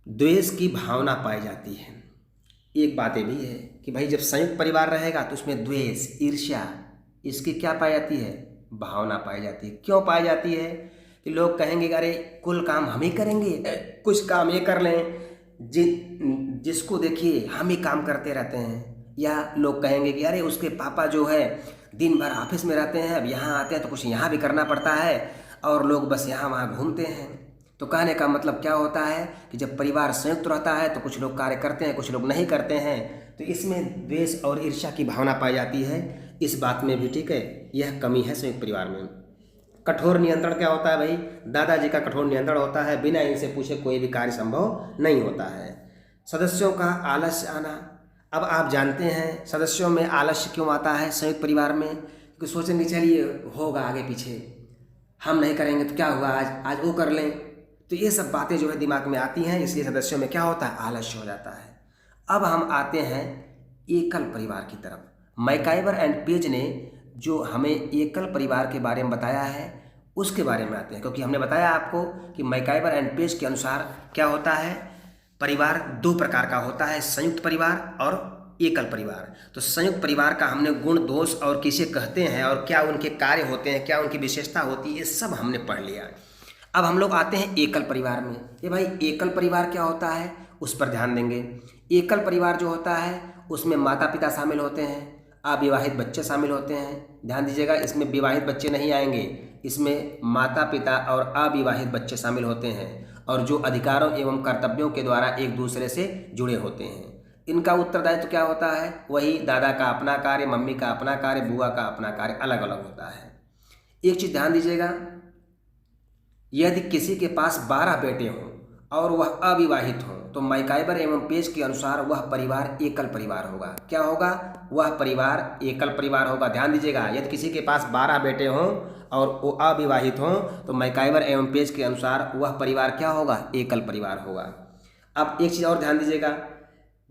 द्वेष की भावना पाई जाती है। एक बात ये भी है कि भाई जब संयुक्त परिवार रहेगा तो उसमें द्वेष, ईर्ष्या, इसकी क्या पाई जाती है, भावना पाई जाती है। क्यों पाई जाती है कि लोग कहेंगे अरे कुल काम हम ही करेंगे, कुछ काम ये कर लें, जिसको देखिए हम ही काम करते रहते हैं। या लोग कहेंगे कि अरे उसके पापा जो है दिन भर ऑफिस में रहते हैं, अब यहाँ आते हैं तो कुछ यहाँ भी करना पड़ता है और लोग बस यहाँ वहाँ घूमते हैं। तो कहने का मतलब क्या होता है कि जब परिवार संयुक्त रहता है तो कुछ लोग कार्य करते हैं, कुछ लोग नहीं करते हैं, तो इसमें द्वेष और ईर्ष्या की भावना पाई जाती है। इस बात में भी ठीक है, यह कमी है संयुक्त परिवार में। कठोर नियंत्रण क्या होता है भाई? दादाजी का कठोर नियंत्रण होता है, बिना इनसे पूछे कोई भी कार्य संभव नहीं होता है। सदस्यों का आलस्य आना। अब आप जानते हैं सदस्यों में आलस्य क्यों आता है संयुक्त परिवार में? क्योंकि सोचेंगे चलिए होगा आगे पीछे, हम नहीं करेंगे तो क्या हुआ, आज वो कर लें। तो ये सब बातें जो है दिमाग में आती हैं, इसलिए सदस्यों में क्या होता है, आलस्य हो जाता है। अब हम आते हैं एकल परिवार की तरफ। मैकाइवर एंड पेज ने जो हमें एकल परिवार के बारे में बताया है उसके बारे में आते हैं, क्योंकि हमने बताया आपको कि मैकाइवर एंड पेज के अनुसार क्या होता है, परिवार दो प्रकार का होता है, संयुक्त परिवार और एकल परिवार। तो संयुक्त परिवार का हमने गुण दोष और किसे कहते हैं और क्या उनके कार्य होते हैं, क्या उनकी विशेषता होती है, ये सब हमने पढ़ लिया। अब हम लोग आते हैं एकल परिवार में। ये भाई एकल परिवार क्या होता है उस पर ध्यान देंगे। एकल परिवार जो होता है उसमें माता पिता शामिल होते हैं, अविवाहित बच्चे शामिल होते हैं। ध्यान दीजिएगा, इसमें विवाहित बच्चे नहीं आएंगे, इसमें माता पिता और अविवाहित बच्चे शामिल होते हैं और जो अधिकारों एवं कर्तव्यों के द्वारा एक दूसरे से जुड़े होते हैं। इनका उत्तरदायित्व क्या होता है, वही दादा का अपना कार्य, मम्मी का अपना कार्य, बुआ का अपना कार्य अलग अलग होता है। एक चीज़ ध्यान दीजिएगा, यदि किसी के पास 12 बेटे हों और वह अविवाहित हों तो मैकाइवर एवं पेज के अनुसार वह परिवार एकल परिवार होगा। क्या होगा, वह परिवार एकल परिवार होगा। ध्यान दीजिएगा, यदि किसी के पास 12 बेटे हों और वो अविवाहित हों तो मैकाइवर एवं पेज के अनुसार वह परिवार क्या होगा, एकल परिवार होगा। अब एक चीज़ और ध्यान दीजिएगा,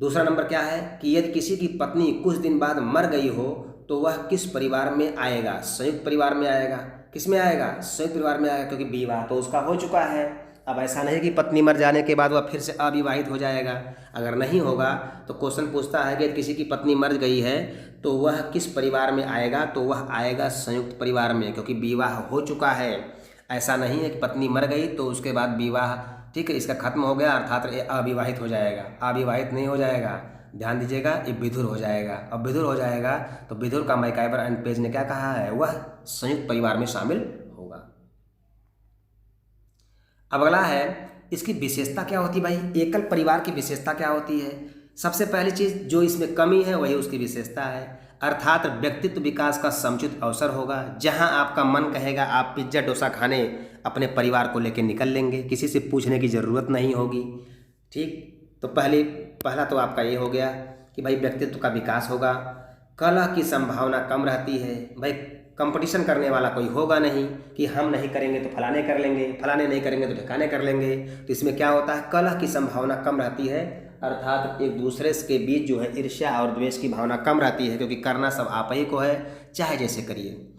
दूसरा नंबर क्या है कि यदि किसी की पत्नी कुछ दिन बाद मर गई हो तो वह किस परिवार में आएगा, संयुक्त परिवार में आएगा। किस में आएगा, संयुक्त परिवार में आएगा, क्योंकि विवाह तो उसका हो चुका है। अब ऐसा नहीं कि पत्नी मर जाने के बाद वह फिर से अविवाहित हो जाएगा। अगर नहीं होगा तो क्वेश्चन पूछता है कि यदि किसी की पत्नी मर गई है तो वह किस परिवार में आएगा, तो वह आएगा संयुक्त परिवार में, क्योंकि विवाह हो चुका है। ऐसा नहीं है कि पत्नी मर गई तो उसके बाद विवाह ठीक है इसका खत्म हो गया अर्थात ये अविवाहित हो जाएगा, अविवाहित नहीं हो जाएगा। ध्यान दीजिएगा, ये विधुर हो जाएगा। अब विधुर हो जाएगा तो विधुर का मैकाइवर एंड पेज ने क्या कहा है, वह संयुक्त परिवार में शामिल होगा। अब अगला है इसकी विशेषता क्या होती है भाई, एकल परिवार की विशेषता क्या होती है। सबसे पहली चीज़ जो इसमें कमी है वही उसकी विशेषता है, अर्थात व्यक्तित्व विकास का समुचित अवसर होगा। जहां आपका मन कहेगा आप पिज्ज़ा डोसा खाने अपने परिवार को लेकर निकल लेंगे, किसी से पूछने की ज़रूरत नहीं होगी। ठीक, तो पहला तो आपका ये हो गया कि भाई व्यक्तित्व का विकास होगा। कलह की संभावना कम रहती है, भाई कंपटीशन करने वाला कोई होगा नहीं कि हम नहीं करेंगे तो फलाने कर लेंगे, फलाने नहीं करेंगे तो ठिकाने कर लेंगे। तो इसमें क्या होता है, कलह की संभावना कम रहती है, अर्थात एक दूसरे के बीच जो है ईर्ष्या और द्वेष की भावना कम रहती है, क्योंकि करना सब आप ही को है, चाहे जैसे करिए।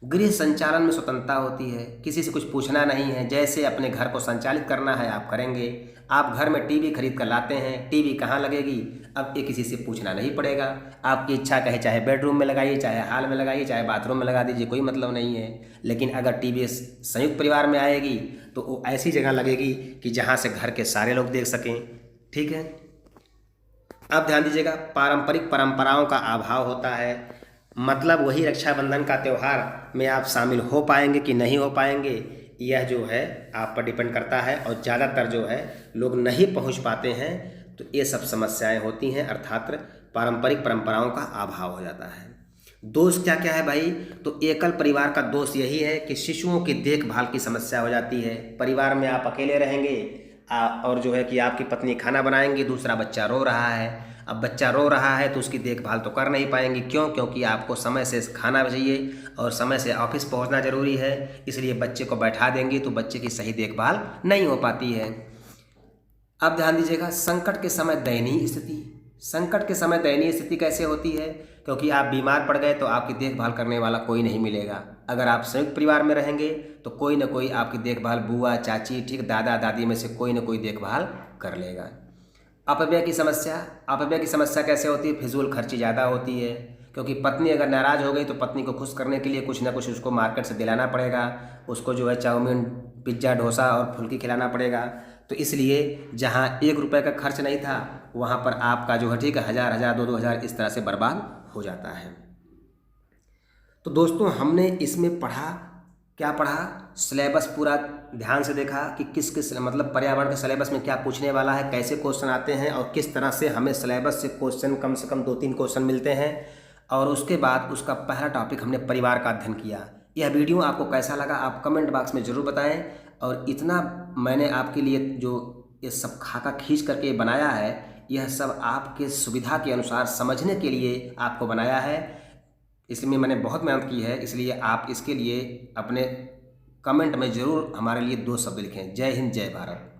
गृह संचालन में स्वतंत्रता होती है, किसी से कुछ पूछना नहीं है, जैसे अपने घर को संचालित करना है आप करेंगे। आप घर में टीवी खरीद कर लाते हैं, टीवी कहाँ लगेगी, अब ये किसी से पूछना नहीं पड़ेगा। आपकी इच्छा कहे चाहे बेडरूम में लगाइए, चाहे हॉल में लगाइए, चाहे बाथरूम में लगा दीजिए, कोई मतलब नहीं है। लेकिन अगर टीवी संयुक्त परिवार में आएगी तो वो ऐसी जगह लगेगी कि जहाँ से घर के सारे लोग देख सकें। ठीक है, अब ध्यान दीजिएगा, पारंपरिक परंपराओं का अभाव होता है, मतलब वही रक्षाबंधन का त्यौहार में आप शामिल हो पाएंगे कि नहीं हो पाएंगे, यह जो है आप पर डिपेंड करता है। और ज़्यादातर जो है लोग नहीं पहुंच पाते हैं, तो ये सब समस्याएं होती हैं, अर्थात पारंपरिक परंपराओं का अभाव हो जाता है। दोष क्या क्या है भाई, तो एकल परिवार का दोष यही है कि शिशुओं की देखभाल की समस्या हो जाती है। परिवार में आप अकेले रहेंगे और जो है कि आपकी पत्नी खाना बनाएंगी, दूसरा बच्चा रो रहा है। अब बच्चा रो रहा है तो उसकी देखभाल तो कर नहीं पाएंगी, क्यों, क्योंकि आपको समय से खाना चाहिए और समय से ऑफिस पहुंचना ज़रूरी है, इसलिए बच्चे को बैठा देंगी तो बच्चे की सही देखभाल नहीं हो पाती है। अब ध्यान दीजिएगा, संकट के समय दयनीय स्थिति। संकट के समय दयनीय स्थिति कैसे होती है, क्योंकि आप बीमार पड़ गए तो आपकी देखभाल करने वाला कोई नहीं मिलेगा। अगर आप संयुक्त परिवार में रहेंगे तो कोई ना कोई आपकी देखभाल, बुआ चाची, ठीक, दादा दादी में से कोई ना कोई देखभाल कर लेगा। अपव्यय की समस्या। अपव्यय की समस्या कैसे होती है, फिजूल खर्ची ज़्यादा होती है, क्योंकि पत्नी अगर नाराज़ हो गई तो पत्नी को खुश करने के लिए कुछ ना कुछ उसको मार्केट से दिलाना पड़ेगा, उसको जो है चाउमीन, पिज्ज़ा, डोसा और फुल्की खिलाना पड़ेगा। तो इसलिए जहाँ 1 रुपये का खर्च नहीं था वहाँ पर आपका जो है ठीक है 1000, 2000, 2000 इस तरह से बर्बाद हो जाता है। तो दोस्तों हमने इसमें पढ़ा, क्या पढ़ा, सिलेबस पूरा ध्यान से देखा कि किस किस मतलब पर्यावरण के सिलेबस में क्या पूछने वाला है, कैसे क्वेश्चन आते हैं और किस तरह से हमें सिलेबस से क्वेश्चन कम से कम 2-3 क्वेश्चन मिलते हैं। और उसके बाद उसका पहला टॉपिक हमने परिवार का अध्ययन किया। यह वीडियो आपको कैसा लगा आप कमेंट बॉक्स में ज़रूर बताएं। और इतना मैंने आपके लिए जो ये सब खाका खींच करके बनाया है, यह सब आपके सुविधा के अनुसार समझने के लिए आपको बनाया है, इसलिए मैंने बहुत मेहनत की है। इसलिए आप इसके लिए अपने कमेंट में ज़रूर हमारे लिए 2 शब्द लिखें। जय हिंद, जय भारत।